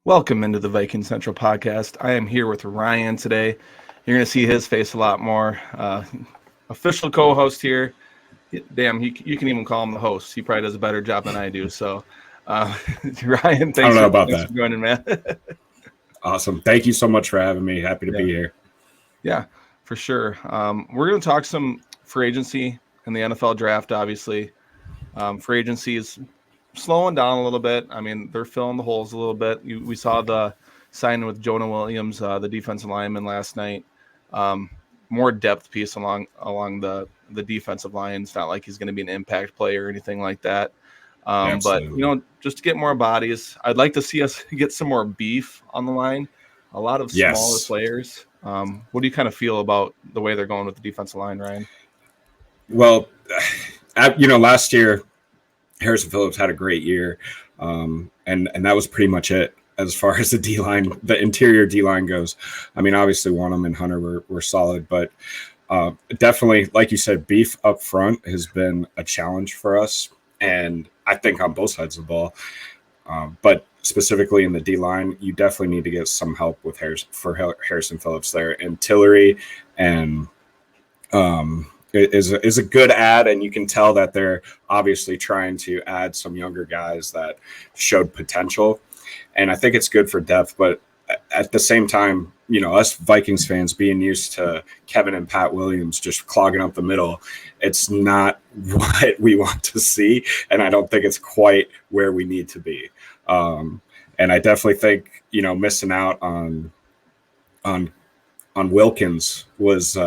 Welcome into the Viking Central podcast. I am here with Ryan today. You're going to see his face a lot more. Official co-host here. Damn, you can even call him the host. He probably does a better job than I do. So, Ryan, I don't thanks know for, about thanks that. for joining, man. Awesome. Thank you so much for having me. Happy to be here. Yeah, for sure. We're going to talk some free agency and the NFL draft, obviously. Free agency is slowing down a little bit. I mean, they're filling the holes a little bit. We saw the signing with Jonah Williams, the defensive lineman, last night. More depth piece along the defensive line. It's not like he's going to be an impact player or anything like that. But just to get more bodies, I'd like to see us get some more beef on the line. A lot of smaller players. What do you kind of feel about the way they're going with the defensive line, Ryan? Well, last year Harrison Phillips had a great year, and that was pretty much it as far as the D-line, the interior D-line goes. I mean, obviously Wanham and Hunter were solid, but definitely, like you said, beef up front has been a challenge for us, and I think on both sides of the ball. But specifically in the D-line, you definitely need to get some help with Harrison Phillips there, and Tillery and is a good add, and you can tell that they're obviously trying to add some younger guys that showed potential, and I think it's good for depth. But at the same time, us Vikings fans being used to Kevin and Pat Williams just clogging up the middle, it's not what we want to see, and I don't think it's quite where we need to be. And I definitely think missing out on Wilkins was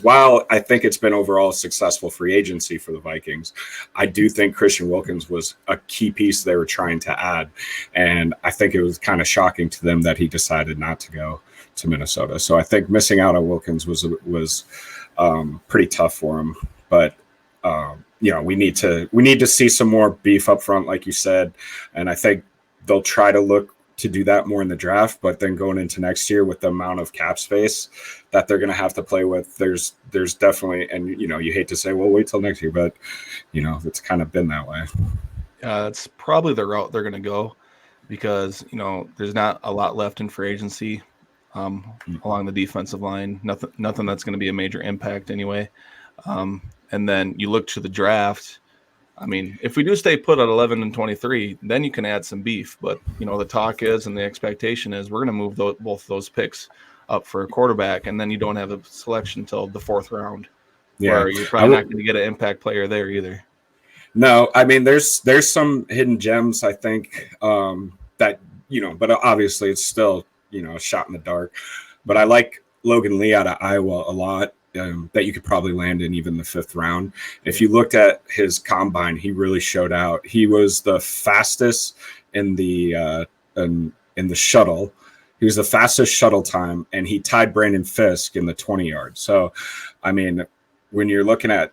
while I think it's been overall a successful free agency for the Vikings, I do think Christian Wilkins was a key piece they were trying to add. And I think it was kind of shocking to them that he decided not to go to Minnesota. So I think missing out on Wilkins was pretty tough for him. But we need to see some more beef up front, like you said. And I think they'll try to look to do that more in the draft, but then going into next year with the amount of cap space that they're going to have to play with, there's definitely, and you hate to say, well, wait till next year, but it's kind of been that way. That's probably the route they're going to go, because there's not a lot left in free agency along the defensive line. Nothing that's going to be a major impact anyway. And then you look to the draft. I mean, if we do stay put at 11 and 23, then you can add some beef. But, the talk is and the expectation is we're going to move both those picks up for a quarterback, and then you don't have a selection until the fourth round. Yeah, where you're probably not going to get an impact player there either. No, I mean, there's some hidden gems, I think, that, but obviously it's still, a shot in the dark. But I like Logan Lee out of Iowa a lot. That you could probably land in even the fifth round. If you looked at his combine, he really showed out. He was the fastest in the shuttle. He was the fastest shuttle time, and he tied Brandon Fisk in the 20-yard. So, I mean, when you're looking at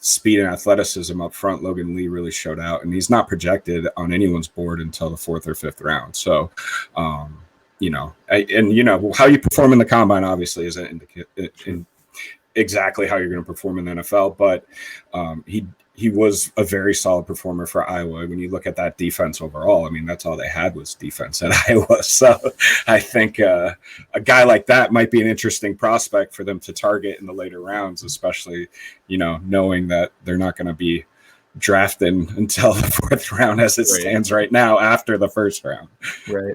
speed and athleticism up front, Logan Lee really showed out, and he's not projected on anyone's board until the fourth or fifth round. So, how you perform in the combine obviously is an indicator. Exactly how you're going to perform in the NFL, but he was a very solid performer for Iowa. When you look at that defense overall, I mean, that's all they had was defense at Iowa. So I think a guy like that might be an interesting prospect for them to target in the later rounds, especially, knowing that they're not going to be drafting until the fourth round as it stands right now after the first round. Right.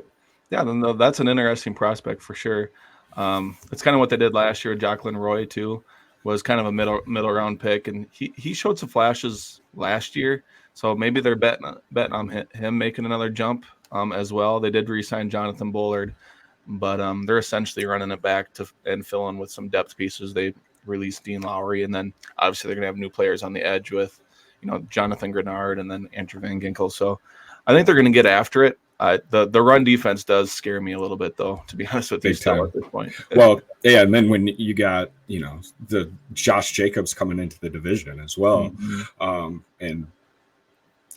Yeah, no, that's an interesting prospect for sure. It's kind of what they did last year. Jacqueline Roy too was kind of a middle round pick, and he showed some flashes last year. So maybe they're betting on him making another jump as well. They did re-sign Jonathan Bullard, but they're essentially running it back and filling with some depth pieces. They released Dean Lowry, and then obviously they're going to have new players on the edge with Jonathan Grenard and then Andrew Van Ginkel. So I think they're going to get after it. The run defense does scare me a little bit, though, to be honest with you, still at this point. Well, yeah, and then when you got, the Josh Jacobs coming into the division as well. Mm-hmm. And,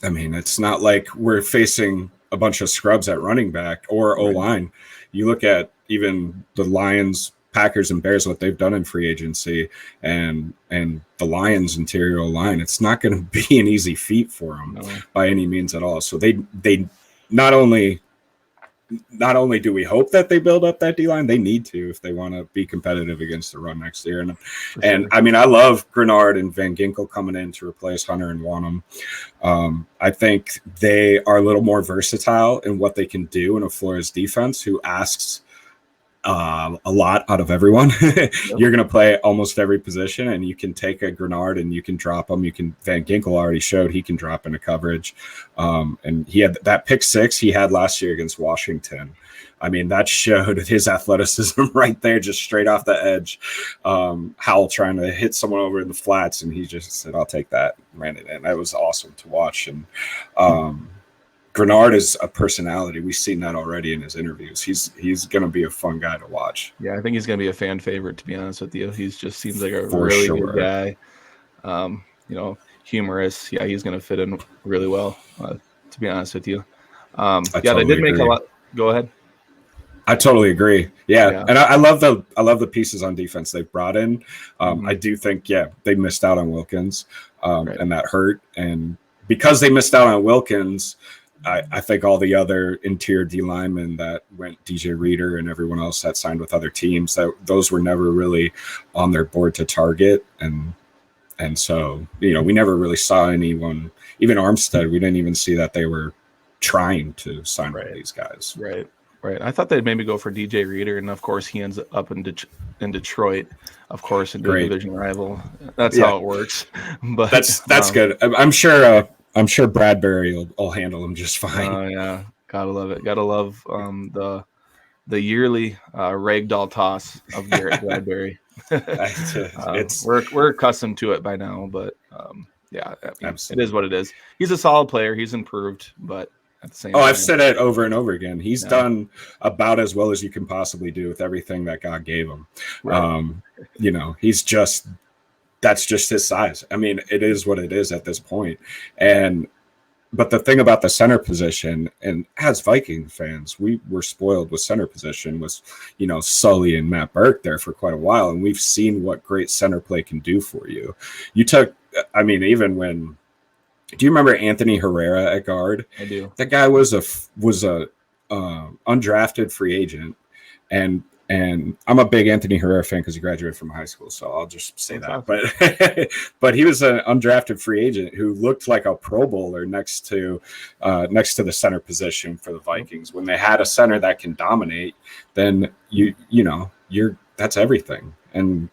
I mean, it's not like we're facing a bunch of scrubs at running back or O-line. You look at even the Lions, Packers, and Bears, what they've done in free agency, and the Lions' interior O-line, it's not going to be an easy feat for them by any means at all. So they not only not only do we hope that they build up that D line, they need to if they want to be competitive against the run next year. And I mean, I love Grenard and Van Ginkel coming in to replace Hunter and Wanham. I think they are a little more versatile in what they can do in a Flores defense who asks a lot out of everyone. You're going to play almost every position, and you can take a Grenard and you can drop them. You can. Van Ginkel already showed he can drop into coverage, and he had that pick six he had last year against Washington. I mean, that showed his athleticism right there, just straight off the edge. Howell trying to hit someone over in the flats, and he just said, "I'll take that," and ran it in. That was awesome to watch. And Grenard is a personality. We've seen that already in his interviews. He's going to be a fun guy to watch. Yeah, I think he's going to be a fan favorite, to be honest with you. He's just seems like a really good guy. Humorous. Yeah, he's going to fit in really well, to be honest with you. They did make a lot. Go ahead. I totally agree. Yeah. And I love the pieces on defense they've brought in. I do think, they missed out on Wilkins, and that hurt. And because they missed out on Wilkins, I think all the other interior D linemen that went, DJ Reader and everyone else that signed with other teams, those were never really on their board to target. And so, we never really saw anyone, even Armstead, we didn't even see that they were trying to sign with these guys. Right. I thought they'd maybe go for DJ Reader, and of course he ends up in Detroit, of course, in the division rival. That's how it works. But that's good. I'm sure Bradbury will handle him just fine. Oh yeah, gotta love it. Gotta love the yearly ragdoll toss of Garrett Bradbury. We're accustomed to it by now, but it is what it is. He's a solid player. He's improved, but at the same time, I've said it over and over again. He's done about as well as you can possibly do with everything that God gave him. Right. He's just. That's just his size. I mean, it is what it is at this point. But the thing about the center position, and as Viking fans, we were spoiled with center position, was, Sully and Matt Burke there for quite a while. And we've seen what great center play can do for you. Even when, do you remember Anthony Herrera at guard? I do. That guy was a undrafted free agent, and I'm a big Anthony Herrera fan because he graduated from high school, so I'll just say that. But he was an undrafted free agent who looked like a Pro Bowler next to the center position for the Vikings. When they had a center that can dominate, then that's everything. And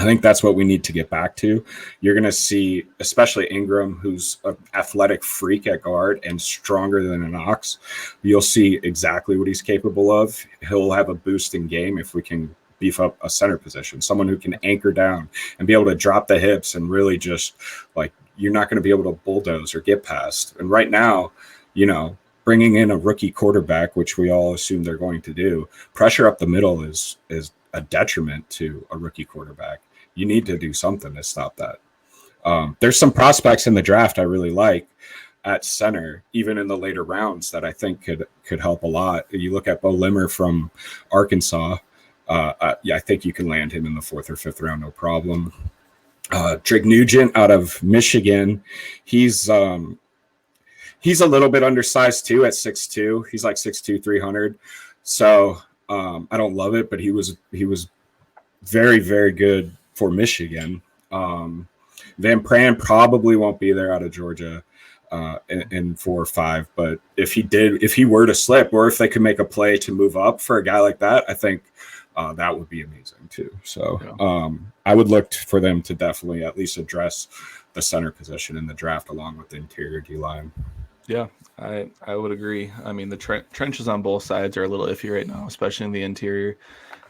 I think that's what we need to get back to. You're going to see, especially Ingram, who's an athletic freak at guard and stronger than an ox. You'll see exactly what he's capable of. He'll have a boost in game if we can beef up a center position, someone who can anchor down and be able to drop the hips and really just you're not going to be able to bulldoze or get past. And right now, bringing in a rookie quarterback, which we all assume they're going to do, pressure up the middle is a detriment to a rookie quarterback. You need to do something to stop that. There's some prospects in the draft I really like at center, even in the later rounds, that I think could help a lot. You look at Bo Limmer from Arkansas. I think you can land him in the 4th or 5th round, no problem. Drake Nugent out of Michigan. He's a little bit undersized too at 6'2". He's like 6'2", 300. So I don't love it, but he was very, very good for Michigan. Van Pran probably won't be there out of Georgia in 4 or 5, but if he were to slip, or if they could make a play to move up for a guy like that, I think that would be amazing too. So I would look for them to definitely at least address the center position in the draft along with the interior D-line. Yeah, I would agree. I mean, the trenches on both sides are a little iffy right now, especially in the interior.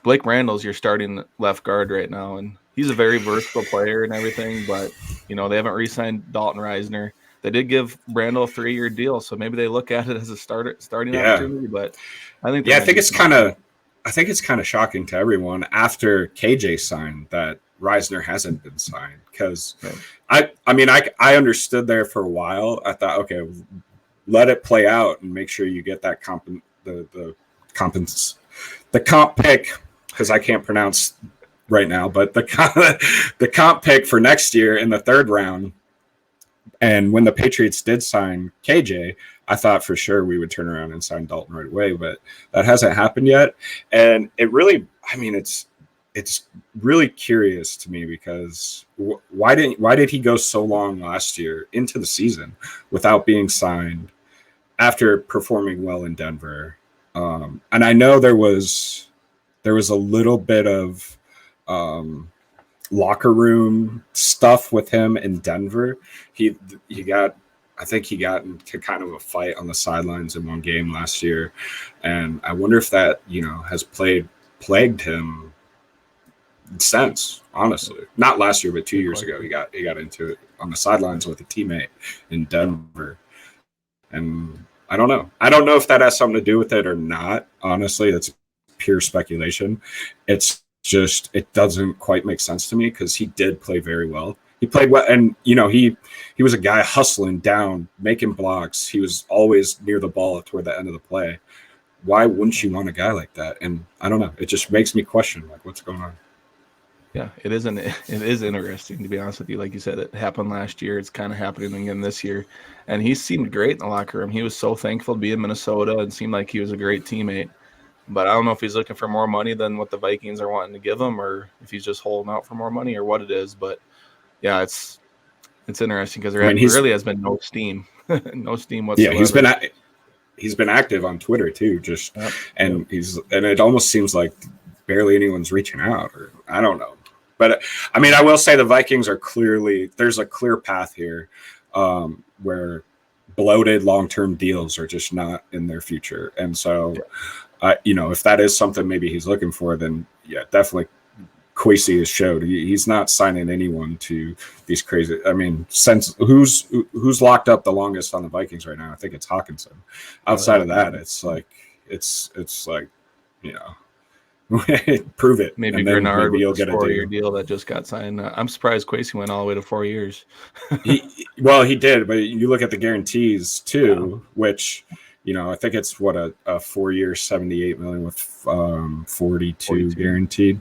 Blake Randall's your starting left guard right now, and he's a very versatile player and everything, but, they haven't re-signed Dalton Reisner. They did give Randall a 3-year deal, so maybe they look at it as a starting opportunity, but I think I think it's kind of shocking to everyone after KJ signed that Reisner hasn't been signed, because I understood there for a while. I thought, okay, let it play out and make sure you get that the comp pick, because I can't pronounce right now, but the comp pick for next year in the 3rd round, And when the Patriots did sign KJ, I thought for sure we would turn around and sign Dalton right away, but that hasn't happened yet. And it really, I mean, it's really curious to me because why did he go so long last year into the season without being signed after performing well in Denver? And I know there was a little bit of locker room stuff with him in Denver. He got, I think he got into kind of a fight on the sidelines in one game last year, and I wonder if that has plagued him since. Honestly, not last year, but 2 years ago, he got into it on the sidelines with a teammate in Denver, and I don't know. I don't know if that has something to do with it or not. Honestly, it's pure speculation. It's just, it doesn't quite make sense to me because he did play very well. He played well, and he was a guy hustling down, making blocks. He was always near the ball toward the end of the play. Why wouldn't you want a guy like that? And I don't know. It just makes me question like what's going on. Yeah, it is interesting, to be honest with you. Like you said, it happened last year. It's kind of happening again this year. And he seemed great in the locker room. He was so thankful to be in Minnesota and seemed like he was a great teammate. But I don't know if he's looking for more money than what the Vikings are wanting to give him, or if he's just holding out for more money, or what it is. But yeah, it's interesting because there really has been no steam, no steam whatsoever. Yeah, he's been active on Twitter too, and it almost seems like barely anyone's reaching out, or I don't know. But I mean, I will say the Vikings are there's a clear path here where bloated long-term deals are just not in their future. And so, if that is something maybe he's looking for, then yeah, definitely Kwesi has showed he's not signing anyone to these crazy. I mean, since who's locked up the longest on the Vikings right now? I think it's Hawkinson. Outside of that, it's like prove it. Maybe Grenard with a 4-year deal that just got signed. I'm surprised Kwesi went all the way to 4 years. he did, but you look at the guarantees too, which I think it's what a 4-year, $78 million with 42 guaranteed.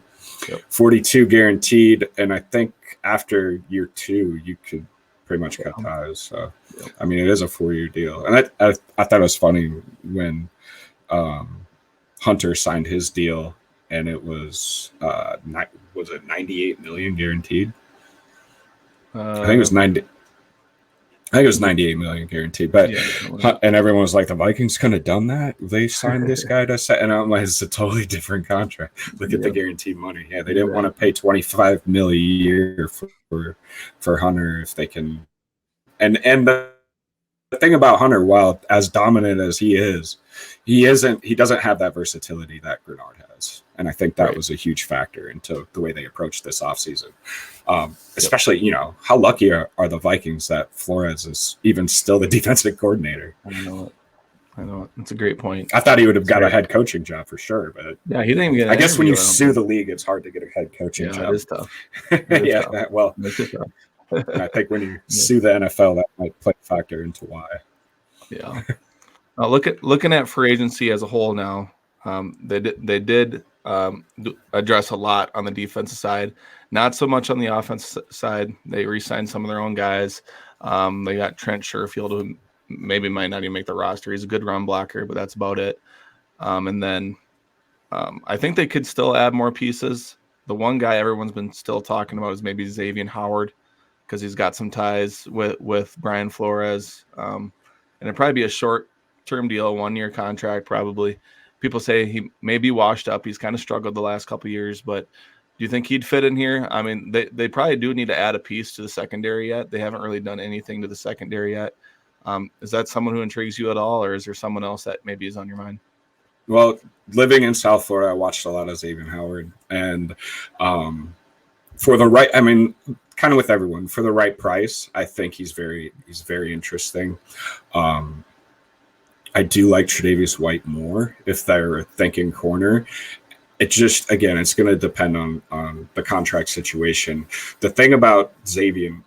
Yep. 42 guaranteed, and I think after year 2 you could pretty much cut ties. So I mean, it is a 4-year deal, and I thought it was funny when Hunter signed his deal, and it was was it 98 million guaranteed? I think it was 90. I think it was 98 million guaranteed, but and everyone was like, the Vikings couldn't have done that. They signed this guy to set, and I'm like, it's a totally different contract. Look at the guaranteed money. Yeah, they didn't want to pay 25 million a year for Hunter if they can. And the thing about Hunter, while as dominant as he is, he doesn't have that versatility that Grenard has. And I think that was a huge factor into the way they approached this offseason. Especially, how lucky are the Vikings that Flores is even still the defensive coordinator? I know it. It's a great point. I thought he would have got a head coaching job for sure, but yeah, he didn't even get. I guess when you sue the league, it's hard to get a head coaching job. It is tough. Well, I think when you sue the NFL, that might play a factor into why. Yeah. Looking at free agency as a whole now, they did address a lot on the defensive side, not so much on the offensive side. They re-signed some of their own guys. They got Trent Sherfield, who maybe might not even make the roster. He's a good run blocker, but that's about it. And then I think they could still add more pieces. The one guy everyone's been still talking about is maybe Xavier Howard, because he's got some ties with Brian Flores. And it'd probably be a short-term deal, 1-year contract probably. People say he may be washed up. He's kind of struggled the last couple of years, but do you think he'd fit in here? I mean, they probably do need to add a piece to the secondary yet. They haven't really done anything to the secondary yet. Is that someone who intrigues you at all, or is there someone else that maybe is on your mind? Well, living in South Florida, I watched a lot of Xavier Howard, and for the right, I mean, kind of with everyone, for the right price, I think he's very interesting. I do like Tre'Davious White more if they're thinking corner. It just, again, it's going to depend on the contract situation. The thing about Xavier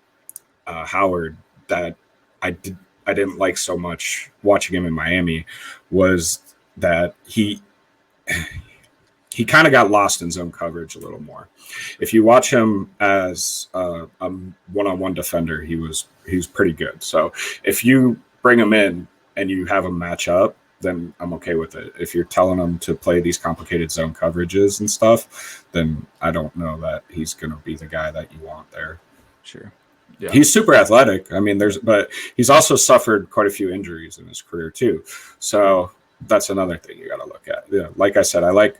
Howard that I didn't like so much watching him in Miami was that he kind of got lost in zone coverage a little more. If you watch him as a one-on-one defender, he's pretty good. So if you bring him in and you have him match up, then I'm okay with it. If you're telling him to play these complicated zone coverages and stuff, then I don't know that he's going to be the guy that you want there. Sure. Yeah. He's super athletic. I mean, but he's also suffered quite a few injuries in his career too. So that's another thing you got to look at. Yeah, like I said, I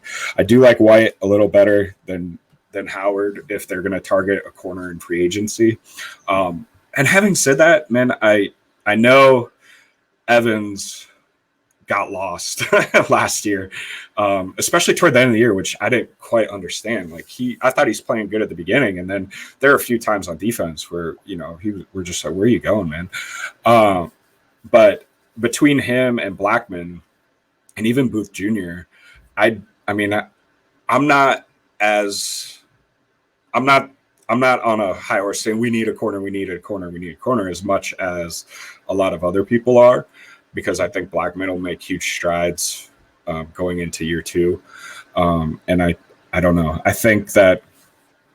do like White a little better than Howard if they're going to target a corner in free agency. And having said that, man, I know Evans got lost last year, especially toward the end of the year, which I didn't quite understand. Like I thought he's playing good at the beginning, and then there are a few times on defense where we're just like, where are you going, man? But between him and Blackman, and even Booth Jr., I'm not on a high horse saying we need a corner as much as a lot of other people are, because I think Blackman will make huge strides going into year 2. And I don't know. I think that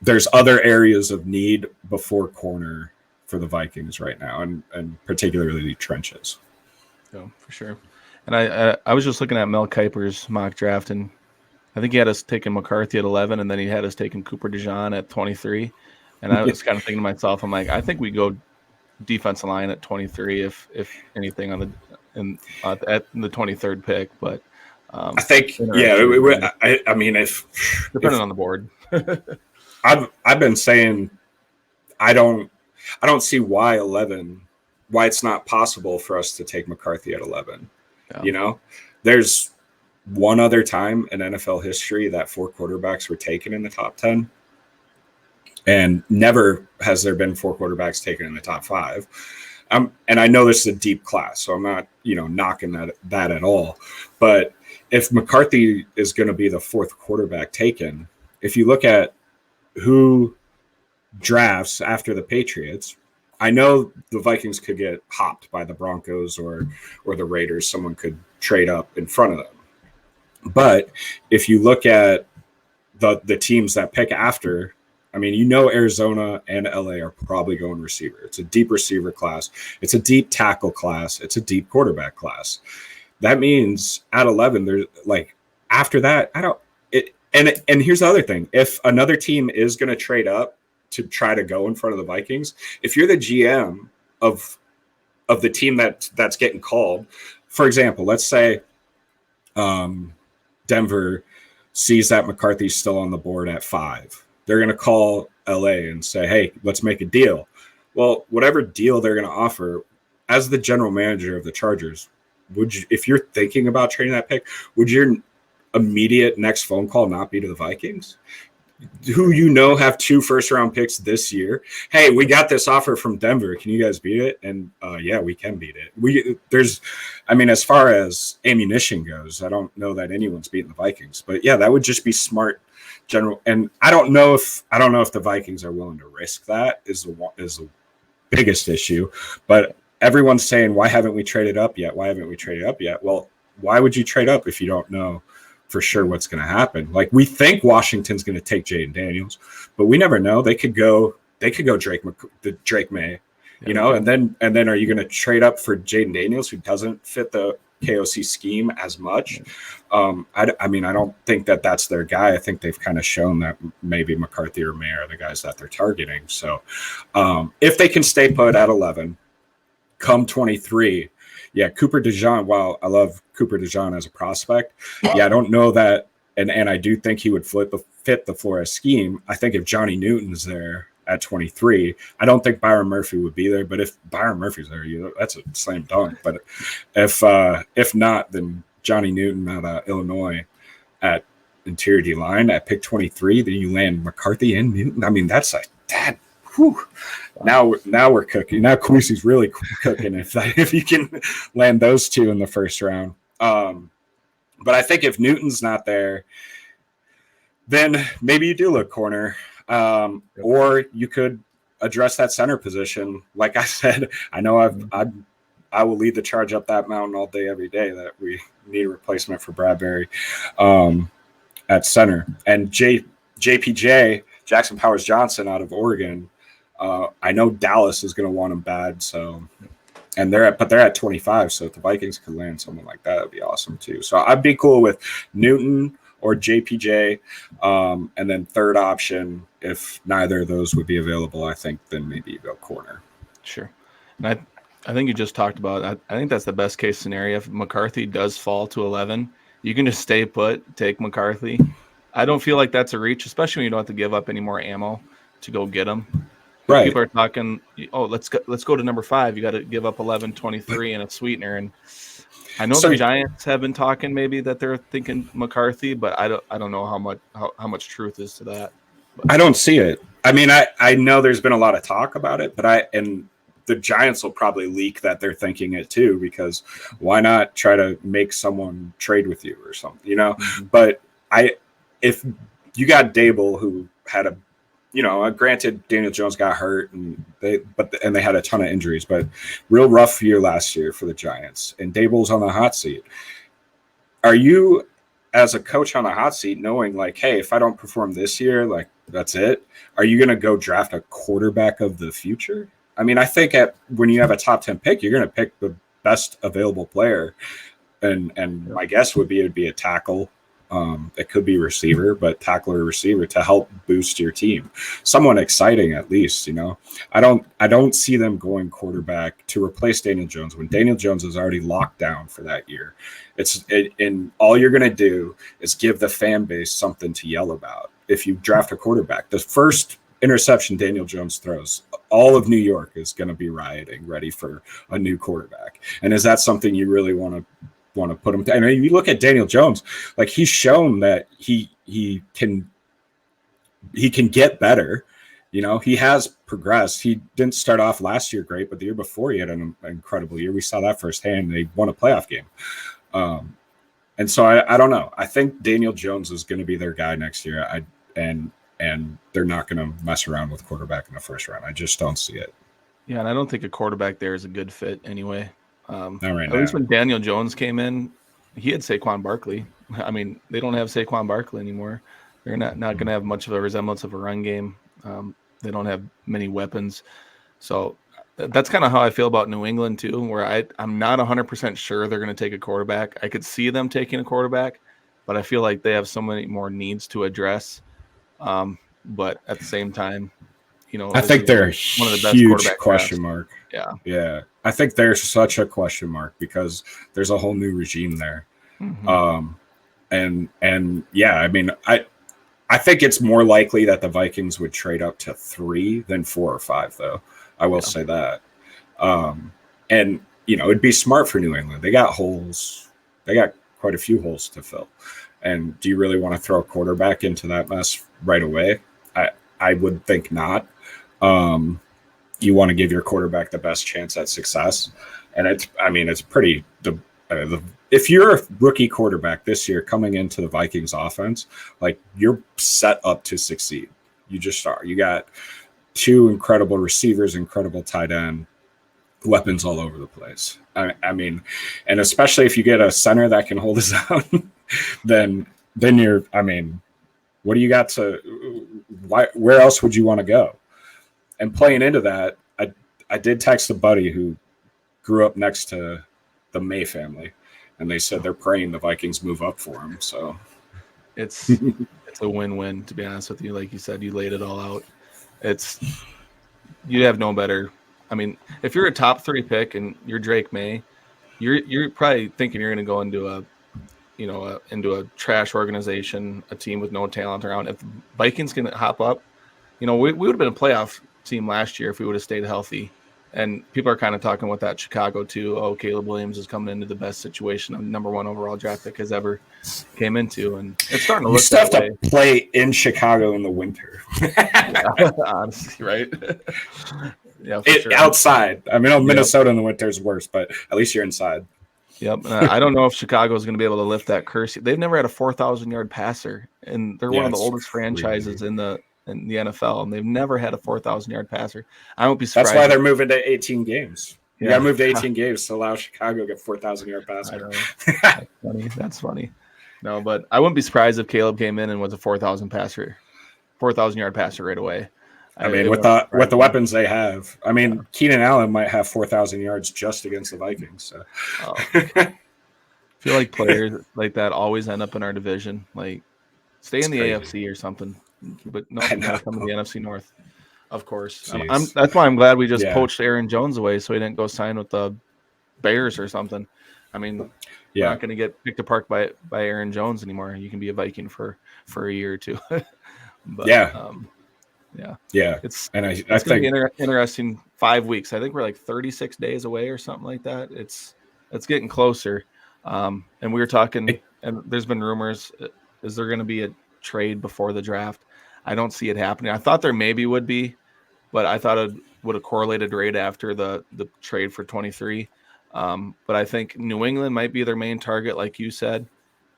there's other areas of need before corner for the Vikings right now, and particularly the trenches. Oh, for sure. And I was just looking at Mel Kiper's mock draft, and I think he had us taking McCarthy at 11, and then he had us taking Cooper DeJean at 23. And I was kind of thinking to myself, I'm like, I think we go defensive line at 23, if anything, at the 23rd pick. But I think, yeah, I mean, if depending on the board, I've been saying I don't see why it's not possible for us to take McCarthy at 11. Yeah. There's one other time in NFL history that 4 quarterbacks were taken in the top 10, and never has there been 4 quarterbacks taken in the top 5. And I know this is a deep class, so I'm not, knocking that at all. But if McCarthy is going to be the 4th quarterback taken, if you look at who drafts after the Patriots, I know the Vikings could get hopped by the Broncos or the Raiders. Someone could trade up in front of them. But if you look at the teams that pick after, I mean, Arizona and LA are probably going receiver. It's a deep receiver class. It's a deep tackle class. It's a deep quarterback class. That means at 11, there's like after that, and here's the other thing. If another team is going to trade up to try to go in front of the Vikings, if you're the GM of the team that's getting called, for example, let's say Denver sees that McCarthy's still on the board at 5. They're going to call LA and say, hey, let's make a deal. Well, whatever deal they're going to offer, as the general manager of the Chargers, if you're thinking about trading that pick, would your immediate next phone call not be to the Vikings, who have 2 first-round picks this year? Hey, we got this offer from Denver. Can you guys beat it? And yeah, we can beat it. As far as ammunition goes, I don't know that anyone's beating the Vikings. But yeah, that would just be smart general. And I don't know if the Vikings are willing to risk that is the biggest issue. But everyone's saying, why haven't we traded up yet? Well, why would you trade up if you don't know for sure what's going to happen? Like, we think Washington's going to take Jaden Daniels, but we never know. They could go Drake May, and then are you going to trade up for Jaden Daniels, who doesn't fit the KOC scheme as much? I don't think that's their guy. I think they've kind of shown that maybe McCarthy or May are the guys that they're targeting. So if they can stay put at 11, come 23, yeah, Cooper DeJean, while I love Cooper DeJean as a prospect, yeah, I don't know that, and I do think he would fit the Flores scheme. I think if Johnny Newton's there at 23, I don't think Byron Murphy would be there, but if Byron Murphy's there, that's a slam dunk. But if not, then Johnny Newton out of Illinois at interior D-line at pick 23, then you land McCarthy and Newton. I mean, that's like that. Whew. Now we're cooking. Now Quincy's really cooking if you can land those 2 in the first round. But I think if Newton's not there, then maybe you do look corner, or you could address that center position. Like I said, I know I will lead the charge up that mountain all day, every day, that we need a replacement for Bradbury. at center, and JPJ Jackson Powers Johnson out of Oregon. I know Dallas is going to want him bad, so and they're at 25. So if the Vikings could land someone like that, that'd be awesome too. So I'd be cool with Newton or JPJ, and then third option, if neither of those would be available, I think then maybe you go corner. Sure. And I think you just talked about. I think that's the best case scenario. If McCarthy does fall to 11, you can just stay put, take McCarthy. I don't feel like that's a reach, especially when you don't have to give up any more ammo to go get him. Because Right. people are talking, oh, let's go to number 5. You got to give up 11, 23 and a sweetener. And I know the Giants have been talking maybe that they're thinking McCarthy, but I don't know how much truth is to that. But I don't see it. I mean, I know there's been a lot of talk about it, but and the Giants will probably leak that they're thinking it too, because why not try to make someone trade with you or something, you know? Mm-hmm. But if you got Dable, who had a, you know, granted Daniel Jones got hurt and they had a ton of injuries, but real rough year last year for the Giants, and Dable's on the hot seat. Are you, as a coach on the hot seat, knowing like, hey, if I don't perform this year, like that's it? Are you going to go draft a quarterback of the future? I mean, I think when you have a top 10 pick, you're going to pick the best available player, and my guess would be it'd be a tackle. It could be receiver, but tackle or receiver to help boost your team. Someone exciting, at least, you know. I don't see them going quarterback to replace Daniel Jones when Daniel Jones is already locked down for that year. And all you're going to do is give the fan base something to yell about. If you draft a quarterback, the first interception Daniel Jones throws, all of New York is going to be rioting, ready for a new quarterback. And is that something you really want to put him? I mean, you look at Daniel Jones, like he's shown that he can get better. You know, he has progressed. He didn't start off last year great, but the year before he had an incredible year. We saw that firsthand. They won a playoff game. And so I don't know. I think Daniel Jones is going to be their guy next year. And they're not going to mess around with quarterback in the first round. I just don't see it. Yeah, and I don't think a quarterback there is a good fit anyway. Not right at now. least when Daniel Jones came in, he had Saquon Barkley. I mean, they don't have Saquon Barkley anymore. They're not going to have much of a resemblance of a run game. They don't have many weapons. So that's kind of how I feel about New England too, where I'm not 100% sure they're going to take a quarterback. I could see them taking a quarterback, but I feel like they have so many more needs to address. But at the same time, you know, I think they're one of the best huge question mark. Yeah. I think there's such a question mark because there's a whole new regime there. Mm-hmm. And yeah, I mean, I think it's more likely that the Vikings would trade up to 3 than 4 or 5, though. I will say that. And you know, it'd be smart for New England. They got holes. They got quite a few holes to fill. And do you really want to throw a quarterback into that mess right away? I would think not. You want to give your quarterback the best chance at success. And it's pretty if you're a rookie quarterback this year coming into the Vikings offense, like you're set up to succeed. You just are. You got 2 incredible receivers, incredible tight end, weapons all over the place. I mean, and especially if you get a center that can hold his own, then you're, I mean, what do you got where else would you want to go? And playing into that, I did text a buddy who grew up next to the May family, and they said they're praying the Vikings move up for him. So it's a win-win, to be honest with you. Like you said, you laid it all out. You have no better. I mean, if you're a top 3 pick and you're Drake May, you're probably thinking you're going to go into a trash organization, a team with no talent around. If Vikings can hop up, you know, we would have been a playoff team last year if we would have stayed healthy. And people are kind of talking about that Chicago too. Oh, Caleb Williams is coming into the best situation a number 1 overall draft pick has ever came into, and it's starting to look that way. To play in Chicago in the winter. Yeah, honestly, right? Yeah, for sure. Outside. I mean, Minnesota in the winter is worse, but at least you're inside. Yep. I don't know if Chicago is going to be able to lift that curse. They've never had a 4,000-yard passer, and they're one of the oldest franchises in the NFL, and they've never had a 4,000-yard passer. I won't be surprised. That's why they're moving to 18 games. You got to move to 18 games to allow Chicago to get 4,000-yard passer. That's funny. No, but I wouldn't be surprised if Caleb came in and was a 4,000 yard passer right away. I mean, It with wouldn't surprise the me. weapons they have, I Yeah. mean, Keenan Allen might have 4,000 yards just against the Vikings. So. Oh, I feel like players like that always end up in our division. Like, stay It's in the crazy. AFC or something. But nope, I you got know. to come to the NFC North. Of course. I'm Jeez. that's why I'm glad we just Yeah. poached Aaron Jones away so he didn't go sign with the Bears or something. I mean, we're Yeah. not going to get picked apart by Aaron Jones anymore. You can be a Viking for a year or two. But Yeah. yeah, Yeah. it's And I it's going to be think, interesting 5 weeks. I think we're like 36 days away or something like that. It's getting closer. And we were talking, it, and there's been rumors. Is there going to be a trade before the draft? I don't see it happening. I thought there maybe would be, but I thought it would have correlated right after the trade for 23. But I think New England might be their main target, like you said.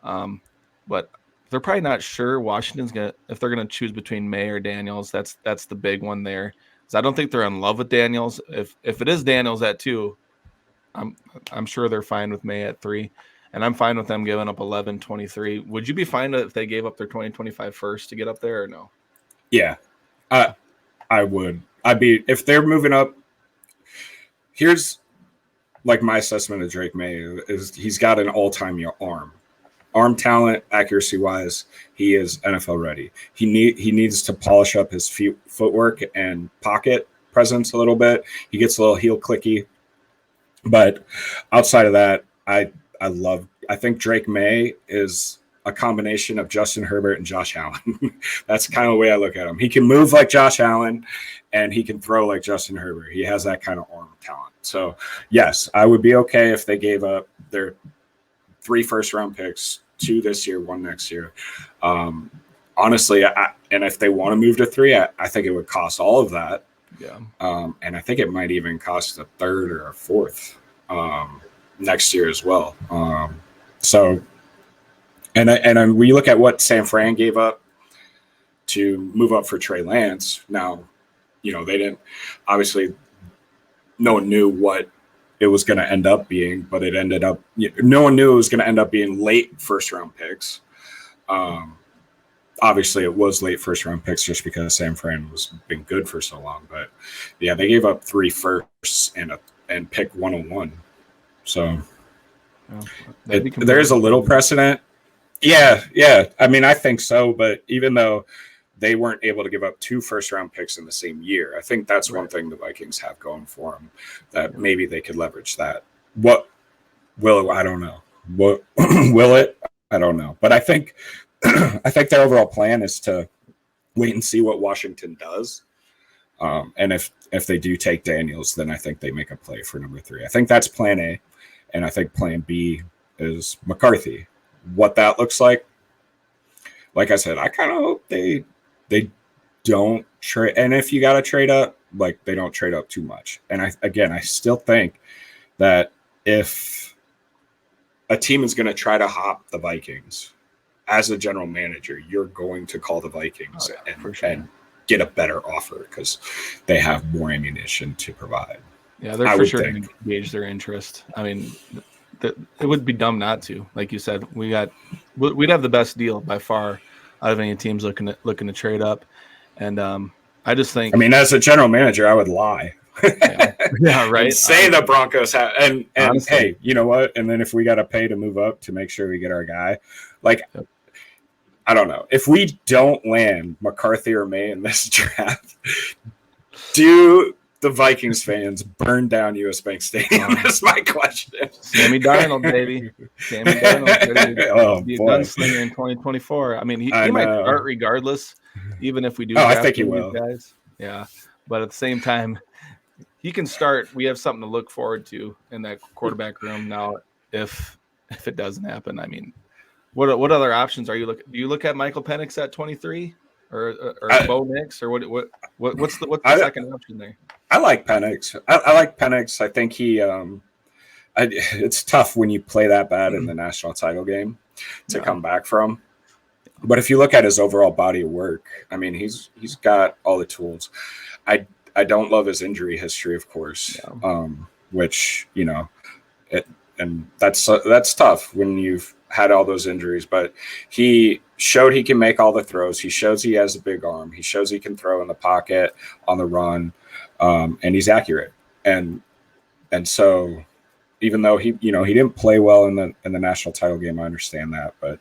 But they're probably not sure Washington's gonna if they're gonna choose between May or Daniels. That's the big one there. 'Cause I don't think they're in love with Daniels. If it is Daniels at 2, I'm I'm sure they're fine with May at 3. And I'm fine with them giving up 11, 23. Would you be fine if they gave up their 2025 first to get up there or no? yeah, Yeah. I would. I'd be, if they're moving up. Here's like my assessment of Drake May is he's got an all-time arm talent, accuracy wise. He is NFL ready. He needs to polish up his footwork and pocket presence a little bit. He gets a little heel clicky, but outside of that, I think Drake May is a combination of Justin Herbert and Josh Allen. That's kind of the way I look at him. He can move like Josh Allen and he can throw like Justin Herbert. He has that kind of arm talent. So, yes, I would be okay if they gave up their 3 first-round picks, 2 this year, 1 next year. Honestly, and if they want to move to 3, I think it would cost all of that. Yeah. And I think it might even cost a 3rd or a 4th next year as well. So, and we look at what San Fran gave up to move up for Trey Lance. Now, they didn't, obviously, no one knew what it was going to end up being, but it ended up, no one knew it was going to end up being late first-round picks. Obviously, it was late first-round picks just because San Fran was been good for so long. But, yeah, they gave up 3 firsts and pick 101. So there is a little precedent. Yeah. I mean, I think so. But even though they weren't able to give up 2 first-round picks in the same year, I think that's one thing the Vikings have going for them, that maybe they could leverage that. What will I don't know. What will it? I don't know. But I think their overall plan is to wait and see what Washington does. And if they do take Daniels, then I think they make a play for number 3. I think that's plan A. And I think plan B is McCarthy. What that looks like I said, I kind of hope they don't trade. And if you got to trade up, like they don't trade up too much. And I still think that if a team is going to try to hop the Vikings, as a general manager, you're going to call the Vikings and get a better offer because they have more ammunition to provide. Yeah, they're for sure going to gauge their interest. I mean, it would be dumb not to. Like you said, we'd have the best deal by far out of any teams looking to trade up. And I just think, I mean, as a general manager, I would lie. Yeah, right. And say the Broncos have, and hey, you know what? And then if we got to pay to move up to make sure we get our guy, I don't know. If we don't land McCarthy or May in this draft, do the Vikings fans burn down US Bank Stadium? Is my question. Sammy Darnold, baby. Sammy Darnold. Be a gunslinger in 2024. I mean, he might start regardless, even if we do. I think he will. Guys. Yeah. But at the same time, he can start. We have something to look forward to in that quarterback room now if it doesn't happen. I mean, what other options are you looking? Do you look at Michael Penix at 23 or Bo Nix or what's the second option there? I like Penix. I like Penix. I think he it's tough when you play that bad in the national title game to come back from. But if you look at his overall body of work, I mean, he's got all the tools. I don't love his injury history, of course, which and that's tough when you've had all those injuries, but he showed he can make all the throws. He shows he has a big arm. He shows he can throw in the pocket, on the run, and he's accurate. And so even though he didn't play well in the national title game, I understand that, but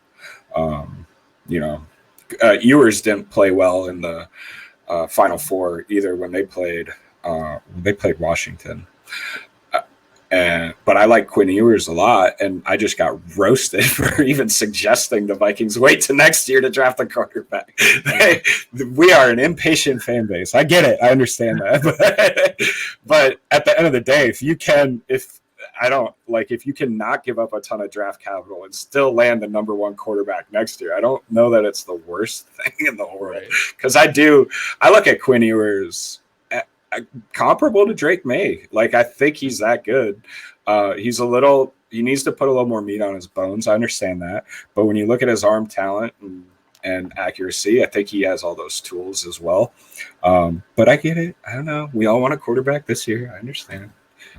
you know, Ewers didn't play well in the Final Four either when they played Washington. But I like Quinn Ewers a lot, and I just got roasted for even suggesting the Vikings wait to next year to draft a quarterback. We are an impatient fan base. I get it. I understand that. But at the end of the day, if you cannot give up a ton of draft capital and still land the number one quarterback next year, I don't know that it's the worst thing in the world. Because I look at Quinn Ewers comparable to Drake May. Like, I think he's that good. He needs to put a little more meat on his bones. I understand that. But when you look at his arm talent and accuracy, I think he has all those tools as well. But I get it. I don't know. We all want a quarterback this year. I understand.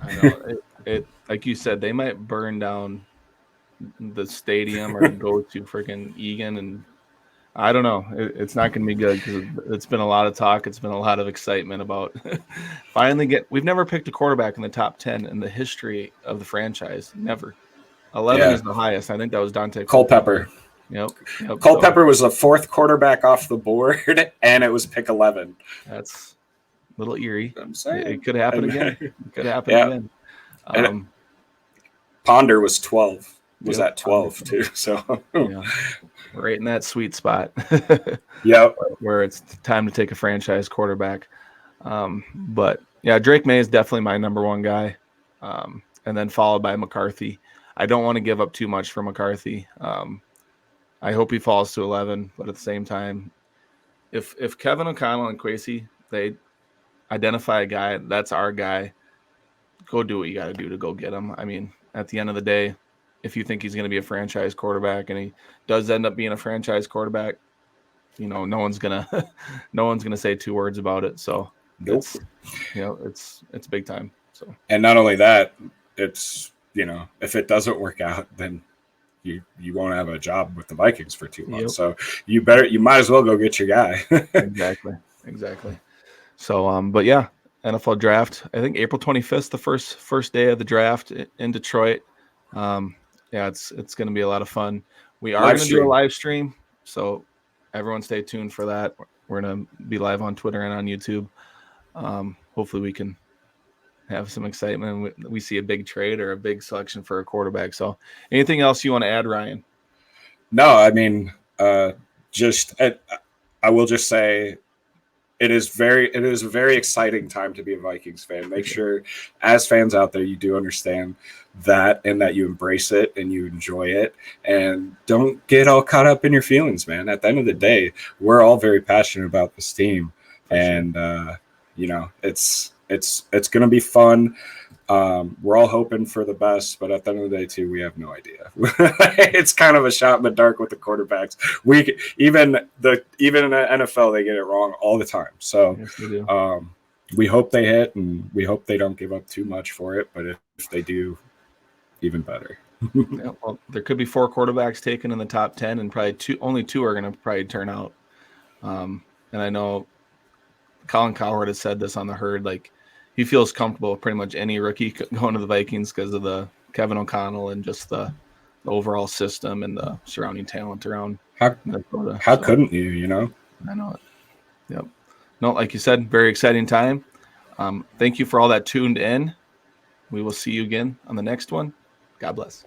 I know. It like you said, they might burn down the stadium or go to freaking Egan, and I don't know. It's not going to be good because it's been a lot of talk. It's been a lot of excitement about we've never picked a quarterback in the top 10 in the history of the franchise. Never. 11 is the highest. I think that was Dante Culpepper. Yep. Culpepper was the fourth quarterback off the board, and it was pick 11. That's a little eerie. I'm saying. It could happen again. It could happen again. Ponder was 12. Was at 12 too, so yeah, right in that sweet spot. Yep, where it's time to take a franchise quarterback. But yeah, Drake May is definitely my number one guy, and then followed by McCarthy. I don't want to give up too much for McCarthy. I hope he falls to 11, but at the same time, if Kevin O'Connell and Kwesi, they identify a guy, that's our guy. Go do what you got to do to go get him. I mean, at the end of the day, if you think he's going to be a franchise quarterback and he does end up being a franchise quarterback, no one's gonna say two words about it. So nope. It's big time. So, and not only that, it's if it doesn't work out, then you won't have a job with the Vikings for 2 months. Yep. So you might as well go get your guy. Exactly. So but yeah, NFL draft. I think April 25th, the first day of the draft in Detroit. It's going to be a lot of fun. We are going to do a live stream, so everyone stay tuned for that. We're going to be live on Twitter and on YouTube. Hopefully we can have some excitement. We see a big trade or a big selection for a quarterback. So anything else you want to add, Ryan? No, I mean, I will just say it is a very exciting time to be a Vikings fan. Make sure, as fans out there, you do understand that and that you embrace it and you enjoy it, and don't get all caught up in your feelings, man. At the end of the day, we're all very passionate about this team, and it's going to be fun. We're all hoping for the best, but at the end of the day, too, we have no idea. It's kind of a shot in the dark with the quarterbacks. Even in the NFL, they get it wrong all the time. So yes, we hope they hit, and we hope they don't give up too much for it. But if they do, even better. Yeah, well, there could be 4 quarterbacks taken in the top 10, and probably only 2 are going to probably turn out. And I know Colin Cowherd has said this on the Herd, like, he feels comfortable with pretty much any rookie going to the Vikings because of the Kevin O'Connell and just the overall system and the surrounding talent around Minnesota. How couldn't you, I know it. Yep. No, like you said, very exciting time. Thank you for all that tuned in. We will see you again on the next one. God bless.